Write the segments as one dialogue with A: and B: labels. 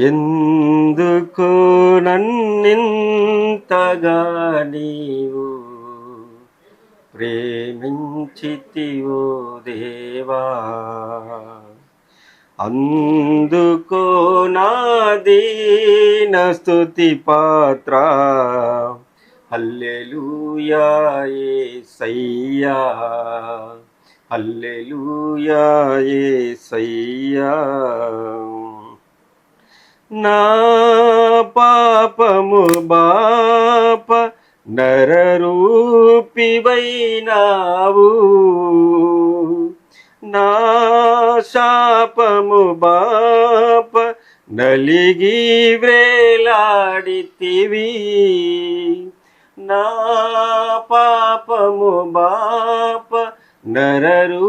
A: ఎందుకు నన్నింతగా నీవు ప్రేమించితివో దేవా, అందుకో నా దీన స్తుతి పాత్ర. హల్లెలూయా యేసయ్యా, హల్లెలూయా యేసయ్యా. నా పాపము బాప నరరూపివైనావు, నా శాపము బాప నలిగి వ్రేలాడితివి. నా పాపము బాప నరరూపివైనావు,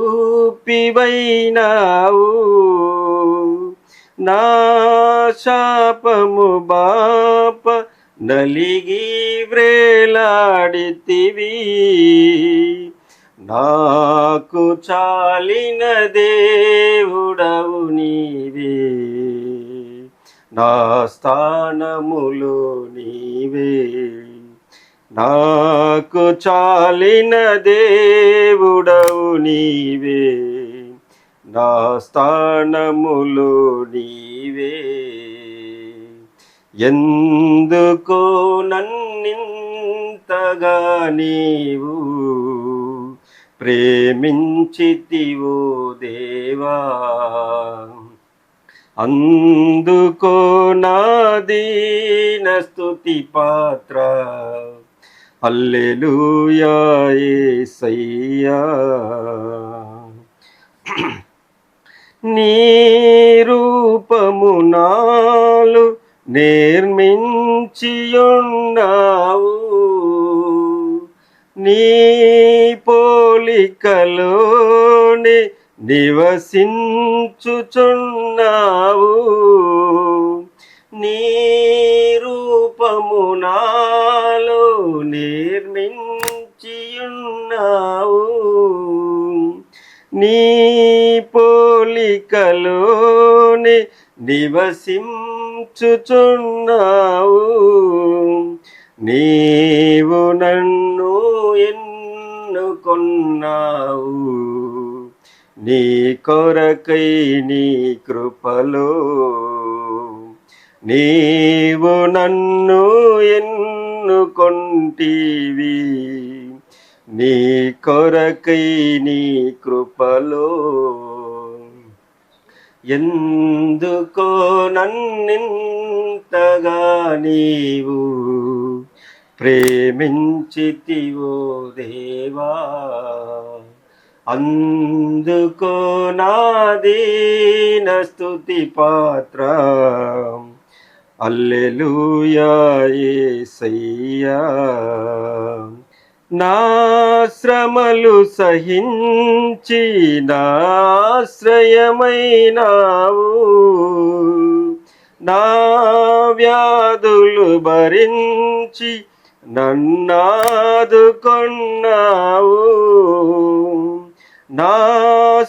A: నా శాపము బాప నలిగి వ్రేలాడితివి. నాకు చాలిన దేవుడవు నీవే, నా స్థానములో నీవే. నాకు చాలిన దేవుడవు నీవే, నా స్థానములో నీవే. ఎందుకో నన్నింతగా నీవు ప్రేమించితివో దేవా, అందుకో నా దీన స్తుతి పాత్ర. హల్లెలూయా యేసయ్యా. నీ రూపము నాలు నిర్మించియున్నావు, నీ పోలికలోనే నివసించుచున్నావు. నీ రూపము నాలో నిర్మించియున్నావు, నీ పోలికలోనే నివసించుచున్నావు. నీవు నన్ను ఎన్నుకొన్నావు, నీ కొరకై నీ కృపలో. నీవు నన్ను ఎన్నుకొంటివి, నీ కొరకై నీ కృపలో. ఎందుకో నన్నింతగా నీవు ప్రేమించితివో దేవా, అందుకో నా దీన స్తుతి పాత్ర. హల్లెలూయా యేసయ్యా. నా శ్రమలు సహించి నాశ్రయమైనావు, నా వ్యాధులు భరించి నన్నాదుకొన్నావు. నా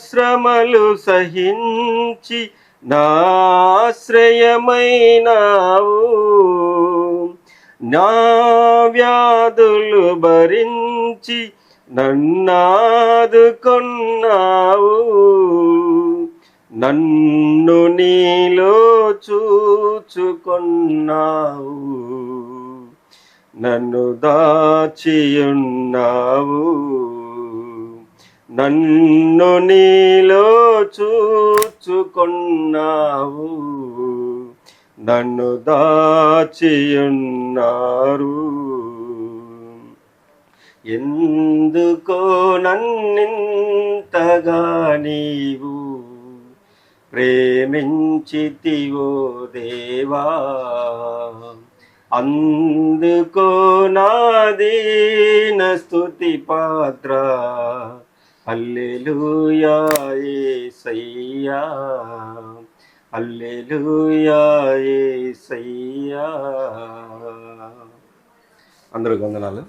A: శ్రమలు సహించి నాశ్రయమైనావు, నా వ్యాధులు భరించి నన్నాదుకొన్నావు. నన్ను నీలో చూచుకొన్నావు, నన్ను దాచియున్నావు. నన్ను నీలో చూచుకొన్నావు, నన్ను దాచియున్నారు. ఎందుకో నన్నింతగా నీవు ప్రేమించితివో దేవా, అందుకో నా దీన స్తుతి పాత్ర. హల్లెలూయా యేసయ్యా, హల్లెలూయా యేసయ్యా. అందరూ వందనాలు.